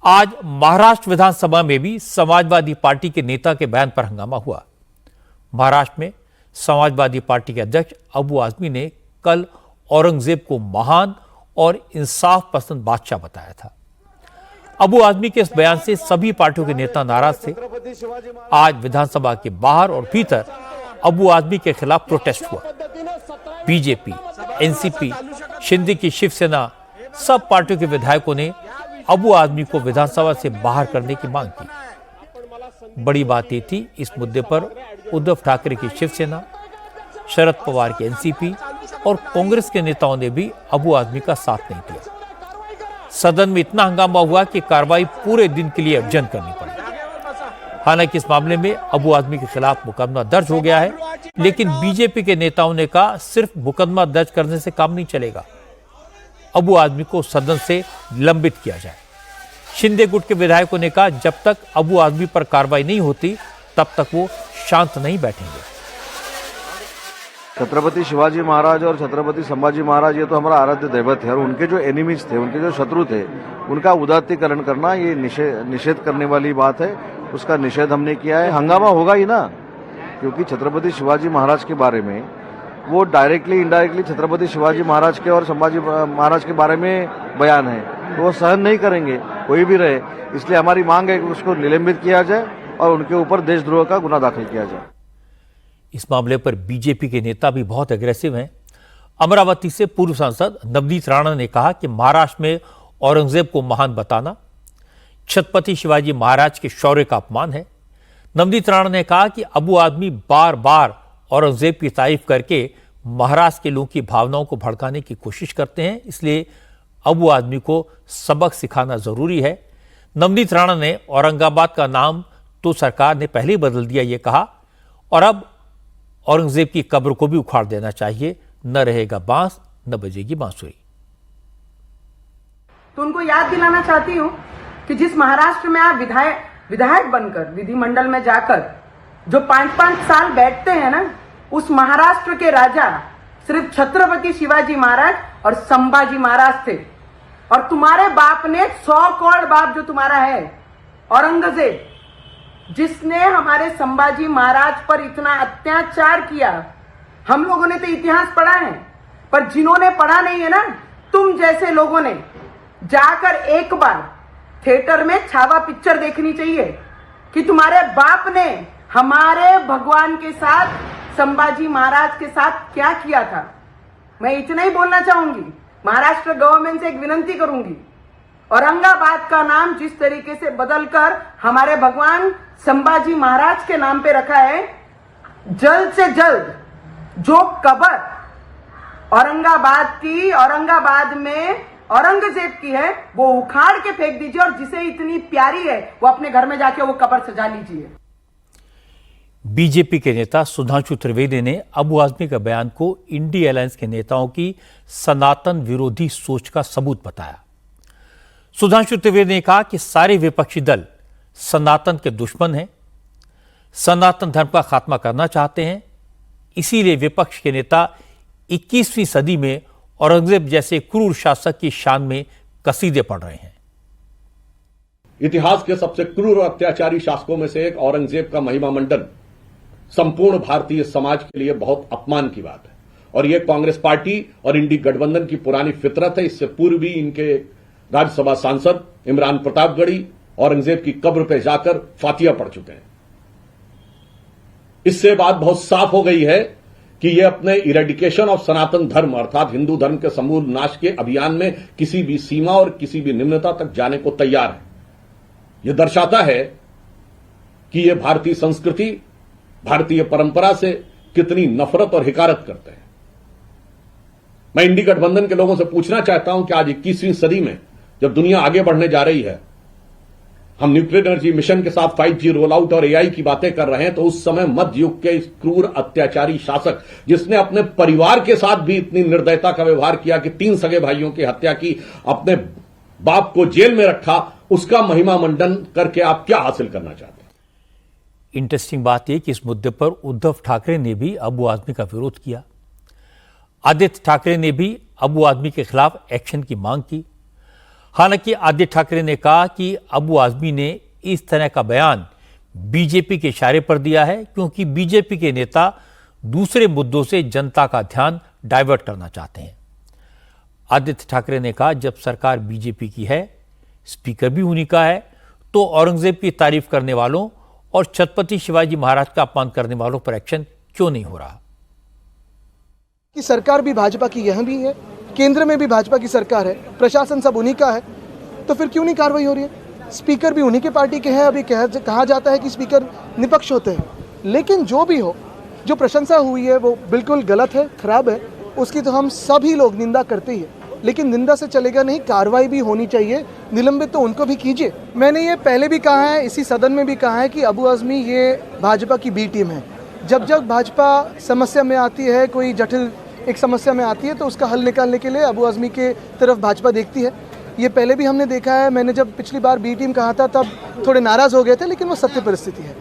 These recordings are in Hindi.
आज महाराष्ट्र विधानसभा में भी समाजवादी पार्टी के नेता के बयान पर हंगामा हुआ। महाराष्ट्र में समाजवादी पार्टी के अध्यक्ष अबू आजमी ने कल औरंगजेब को महान और इंसाफ पसंद बादशाह बताया था। अबू आजमी के इस बयान से सभी पार्टियों के नेता नाराज थे। आज विधानसभा के बाहर और भीतर अबू आजमी के खिलाफ प्रोटेस्ट हुआ। बीजेपी, एनसीपी, शिंदे की शिवसेना, सब पार्टियों के विधायकों ने अबू आजमी को विधानसभा से बाहर करने की मांग की। बड़ी बात यह थी, इस मुद्दे पर उद्धव ठाकरे की शिवसेना, शरद पवार की एनसीपी और कांग्रेस के नेताओं ने भी अबू आजमी का साथ नहीं दिया। सदन में इतना हंगामा हुआ कि कार्रवाई पूरे दिन के लिए अडजन करनी पड़ी। हालांकि इस मामले में अबू आजमी के खिलाफ मुकदमा दर्ज हो गया है, लेकिन बीजेपी के नेताओं ने कहा सिर्फ मुकदमा दर्ज करने से काम नहीं चलेगा, अबू आजमी को सदन से निलंबित किया जाए। शिंदे गुट के विधायकों ने कहा जब तक अबू आजमी पर कार्रवाई नहीं होती तब तक वो शांत नहीं बैठेंगे। छत्रपति शिवाजी महाराज और छत्रपति संभाजी महाराज ये तो हमारा आराध्य दैवत है और उनके जो एनिमीज थे, उनके जो शत्रु थे, उनका उदात्तीकरण करना ये निषेध करने वाली बात है। उसका निषेध हमने किया है। हंगामा होगा ही ना, क्योंकि छत्रपति शिवाजी महाराज के बारे में वो डायरेक्टली इनडायरेक्टली छत्रपति शिवाजी महाराज के और संभाजी महाराज के बारे में बयान है, तो वो सहन नहीं करेंगे कोई भी रहे। इसलिए हमारी मांग है कि उसको निलंबित किया जाए और उनके ऊपर देशद्रोह का गुना दाखिल किया जाए। इस मामले पर बीजेपी के नेता भी बहुत एग्रेसिव हैं। अमरावती से पूर्व सांसद नवनीत राणा ने कहा कि महाराष्ट्र में औरंगजेब को महान बताना छत्रपति शिवाजी महाराज के शौर्य का अपमान है। नवनीत राणा ने कहा कि अबू आदमी बार बार औरंगजेब की तारीफ करके महाराष्ट्र के लोगों की भावनाओं को भड़काने की कोशिश करते हैं, इसलिए अबू आदमी को सबक सिखाना जरूरी है। नवनीत राणा ने औरंगाबाद का नाम तो सरकार ने पहले ही बदल दिया ये कहा, और अब औरंगजेब की कब्र को भी उखाड़ देना चाहिए, न रहेगा बांस न बजेगी बांसुरी। तो उनको याद दिलाना चाहती हूँ कि जिस महाराष्ट्र में आप विधायक बनकर विधिमंडल में जाकर जो 5-5 साल बैठते हैं ना, उस महाराष्ट्र के राजा सिर्फ छत्रपति शिवाजी महाराज और संभाजी महाराज थे। और तुम्हारे बाप ने 100 करोड़ बाप जो तुम्हारा है औरंगजेब, जिसने हमारे संभाजी महाराज पर इतना अत्याचार किया। हम लोगों ने तो इतिहास पढ़ा है, पर जिन्होंने पढ़ा नहीं है ना, तुम जैसे लोगों ने जाकर एक बार थिएटर में छावा पिक्चर देखनी चाहिए कि तुम्हारे बाप ने हमारे भगवान के साथ, संभाजी महाराज के साथ क्या किया था। मैं इतना ही बोलना चाहूंगी, महाराष्ट्र गवर्नमेंट से एक विनती करूंगी, औरंगाबाद का नाम जिस तरीके से बदलकर हमारे भगवान संभाजी महाराज के नाम पे रखा है, जल्द से जल्द जो कब्र औरंगाबाद में औरंगजेब की है वो उखाड़ के फेंक दीजिए, और जिसे इतनी प्यारी है वो अपने घर में जाके वो कब्र सजा लीजिए। बीजेपी के नेता सुधांशु त्रिवेदी ने अबू आजमी का बयान को इंडी अलायंस के नेताओं की सनातन विरोधी सोच का सबूत बताया। सुधांशु त्रिवेदी ने कहा कि सारे विपक्षी दल सनातन के दुश्मन हैं, सनातन धर्म का खात्मा करना चाहते हैं, इसीलिए विपक्ष के नेता 21वीं सदी में औरंगजेब जैसे क्रूर शासक की शान में कसीदे पढ़ रहे हैं। इतिहास के सबसे क्रूर और अत्याचारी शासकों में से एक औरंगजेब का महिमा मंडन संपूर्ण भारतीय समाज के लिए बहुत अपमान की बात है, और यह कांग्रेस पार्टी और इंडी गठबंधन की पुरानी फितरत है। इससे पूर्व भी इनके राज्यसभा सांसद इमरान प्रतापगढ़ी औरंगजेब की कब्र पर जाकर फातिया पढ़ चुके हैं। इससे बात बहुत साफ हो गई है कि यह अपने इरेडिकेशन ऑफ सनातन धर्म अर्थात हिंदू धर्म के समूल नाश के अभियान में किसी भी सीमा और किसी भी निम्नता तक जाने को तैयार है। यह दर्शाता है कि यह भारतीय संस्कृति, भारतीय परंपरा से कितनी नफरत और हिकारत करते हैं। मैं इंडी गठबंधन के लोगों से पूछना चाहता हूं कि आज 21वीं सदी में जब दुनिया आगे बढ़ने जा रही है, हम न्यूक्लियर एनर्जी मिशन के साथ 5G रोल आउट और AI की बातें कर रहे हैं, तो उस समय मध्य युग के इस क्रूर अत्याचारी शासक जिसने अपने परिवार के साथ भी इतनी निर्दयता का व्यवहार किया कि 3 सगे भाइयों की हत्या की, अपने बाप को जेल में रखा, उसका महिमा मंडन करके आप क्या हासिल करना चाहते हैं? इंटरेस्टिंग बात यह कि इस मुद्दे पर उद्धव ठाकरे ने भी अबू आदमी का विरोध किया। आदित्य ठाकरे ने भी अबू आदमी के खिलाफ एक्शन की मांग की। हालांकि आदित्य ठाकरे ने कहा कि अबू आजमी ने इस तरह का बयान बीजेपी के इशारे पर दिया है, क्योंकि बीजेपी के नेता दूसरे मुद्दों से जनता का ध्यान डाइवर्ट करना चाहते हैं। आदित्य ठाकरे ने कहा, जब सरकार बीजेपी की है, स्पीकर भी उन्हीं का है, तो औरंगजेब की तारीफ करने वालों और छत्रपति शिवाजी महाराज का अपमान करने वालों पर एक्शन क्यों नहीं हो रहा? कि सरकार भी भाजपा की यह भी है, केंद्र में भी भाजपा की सरकार है, प्रशासन सब उन्हीं का है, तो फिर क्यों नहीं कार्रवाई हो रही है? स्पीकर भी उन्हीं के पार्टी के हैं। अभी कहा जाता है कि स्पीकर निपक्ष होते हैं, लेकिन जो भी हो, जो प्रशंसा हुई है वो बिल्कुल गलत है, खराब है, उसकी तो हम सभी लोग निंदा करते ही हैं। लेकिन निंदा से चलेगा नहीं, कार्रवाई भी होनी चाहिए, निलंबित तो उनको भी कीजिए। मैंने ये पहले भी कहा है, इसी सदन में भी कहा है कि अबू आजमी ये भाजपा की बी टीम है। जब जब भाजपा समस्या में आती है, कोई जटिल एक समस्या में आती है, तो उसका हल निकालने के लिए अबू आजमी के तरफ भाजपा देखती है। ये पहले भी हमने देखा है। मैंने जब पिछली बार बी टीम कहा था तब थोड़े नाराज़ हो गए थे, लेकिन वो सत्य परिस्थिति है।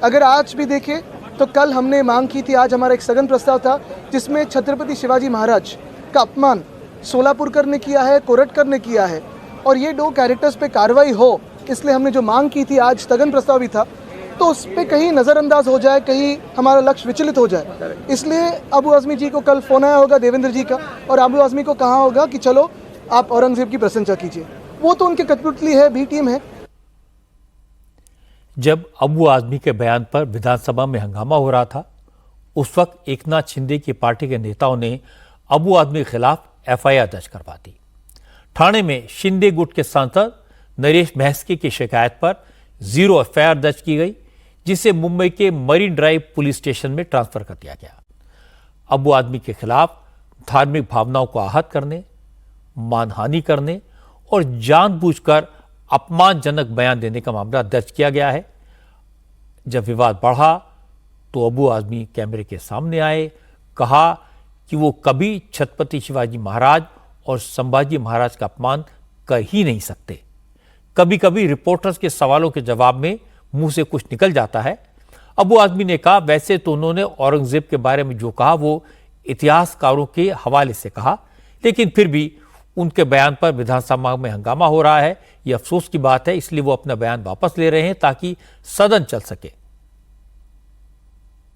अगर आज भी देखें तो कल हमने मांग की थी, आज हमारा एक स्थगन प्रस्ताव था जिसमें छत्रपति शिवाजी महाराज का अपमान सोलापुरकर ने किया है, कोरटकर ने किया है, और ये 2 कैरेक्टर्स पे कार्रवाई हो, इसलिए हमने जो मांग की थी, आज स्थगन प्रस्ताव भी था, तो उस पर कहीं नज़रअंदाज हो जाए, कहीं हमारा लक्ष्य विचलित हो जाए। इसलिए अबू आजमी जी को कल फ़ोन आया होगा देवेंद्र जी का, और अबू आजमी को कहा होगा कि चलो आप औरंगजेब की प्रशंसा कीजिए। वो तो उनके कठपुतली है, बी टीम है। जब अबू आजमी के बयान पर विधानसभा में हंगामा हो रहा था, उस वक्त एकनाथ शिंदे की पार्टी के नेताओं ने अबू आजमी के खिलाफ एफआईआर दर्ज करवा दी। ठाणे में शिंदे गुट के सांसद नरेश महस्के की शिकायत पर 0 एफआईआर दर्ज की गई, जिसे मुंबई के मरीन ड्राइव पुलिस स्टेशन में ट्रांसफर कर दिया गया। अबू आजमी के खिलाफ धार्मिक भावनाओं को आहत करने, मानहानि करने और जानबूझकर अपमानजनक बयान देने का मामला दर्ज किया गया है। जब विवाद बढ़ा तो अबू आजमी कैमरे के सामने आए, कहा कि वो कभी छत्रपति शिवाजी महाराज और संभाजी महाराज का अपमान कर ही नहीं सकते। कभी कभी रिपोर्टर्स के सवालों के जवाब में मुंह से कुछ निकल जाता है। अबू आजमी ने कहा, वैसे तो उन्होंने औरंगजेब के बारे में जो कहा वो इतिहासकारों के हवाले से कहा, लेकिन फिर भी उनके बयान पर विधानसभा में हंगामा हो रहा है। यह अफसोस की बात है, इसलिए वो अपना बयान वापस ले रहे हैं ताकि सदन चल सके।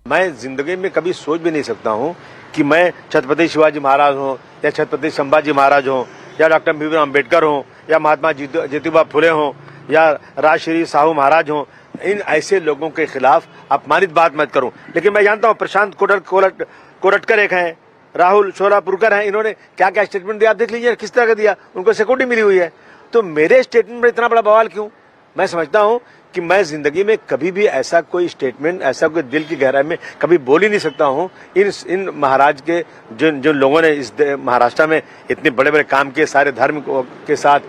मैं जिंदगी में कभी सोच भी नहीं सकता हूं कि मैं छत्रपति शिवाजी महाराज हूं या छत्रपति संभाजी महाराज हूं या डॉक्टर भीमराव अंबेडकर हूं या महात्मा ज्योतिबा फुले हों या राजश्री साहू महाराज हों, इन ऐसे लोगों के खिलाफ अपमानित बात मत करूं। लेकिन मैं जानता हूं प्रशांत कोरटकर एक हैं, राहुल सोलापुरकर हैं, इन्होंने क्या क्या स्टेटमेंट दिया आप देख लीजिए, किस तरह का दिया, उनको सिक्योरिटी मिली हुई है। तो मेरे स्टेटमेंट में इतना बड़ा बवाल क्यों? मैं समझता हूं कि मैं जिंदगी में कभी भी ऐसा कोई स्टेटमेंट, ऐसा कोई दिल की गहराई में कभी बोल ही नहीं सकता हूं। इन महाराज के जो लोगों ने इस महाराष्ट्र में इतने बड़े बड़े काम किए, सारे धर्म के साथ,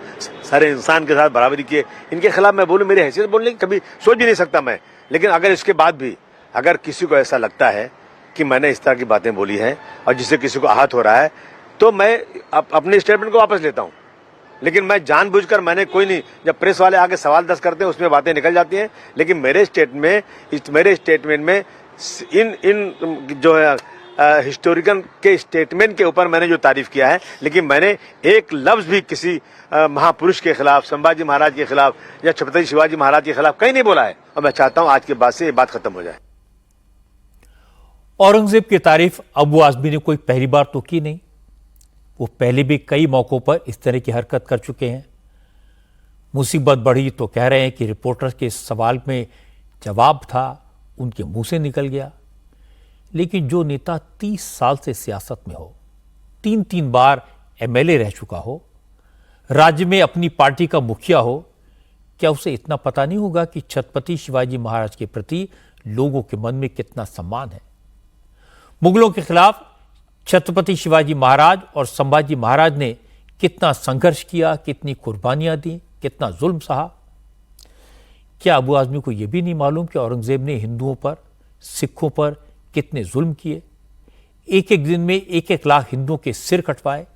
सारे इंसान के साथ बराबरी किए, इनके खिलाफ मैं बोलूं, मेरी हैसियत बोलने की कभी सोच भी नहीं सकता मैं। लेकिन अगर इसके बाद भी अगर किसी को ऐसा लगता है कि मैंने इस तरह की बातें बोली हैं और जिससे किसी को आहत हो रहा है, तो मैं अपने स्टेटमेंट को वापस लेता हूं। लेकिन मैं जानबूझकर मैंने कोई नहीं, जब प्रेस वाले आके सवाल दस करते हैं उसमें बातें निकल जाती हैं। लेकिन मेरे स्टेटमेंट में इन जो है हिस्टोरिकल के स्टेटमेंट के ऊपर मैंने जो तारीफ किया है, लेकिन मैंने एक लफ्ज भी किसी महापुरुष के खिलाफ, संभाजी महाराज के खिलाफ या छत्रपति शिवाजी महाराज के खिलाफ कहीं नहीं बोला है। और मैं चाहता हूं आज के बाद से ये बात खत्म हो जाए। औरंगजेब की तारीफ अबू आजमी ने कोई पहली बार तो की नहीं, वो पहले भी कई मौकों पर इस तरह की हरकत कर चुके हैं। मुसीबत बढ़ी तो कह रहे हैं कि रिपोर्टर्स के सवाल में जवाब था, उनके मुंह से निकल गया। लेकिन जो नेता 30 साल से सियासत में हो, 3 बार एमएलए रह चुका हो, राज्य में अपनी पार्टी का मुखिया हो, क्या उसे इतना पता नहीं होगा कि छत्रपति शिवाजी महाराज के प्रति लोगों के मन में कितना सम्मान है? मुगलों के खिलाफ छत्रपति शिवाजी महाराज और संभाजी महाराज ने कितना संघर्ष किया, कितनी कुर्बानियां दी, कितना जुल्म सहा। क्या अबू आजमी को यह भी नहीं मालूम कि औरंगजेब ने हिंदुओं पर, सिखों पर कितने जुल्म किए? एक एक दिन में 1-1 लाख हिंदुओं के सिर कटवाए,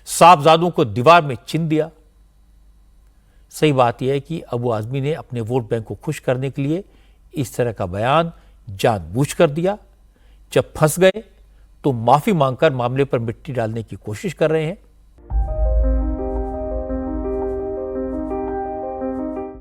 साहबजादों को दीवार में चिन दिया। सही बात यह है कि अबू आजमी ने अपने वोट बैंक को खुश करने के लिए इस तरह का बयान जानबूझकर दिया। जब फंस गए तो माफी मांगकर मामले पर मिट्टी डालने की कोशिश कर रहे हैं।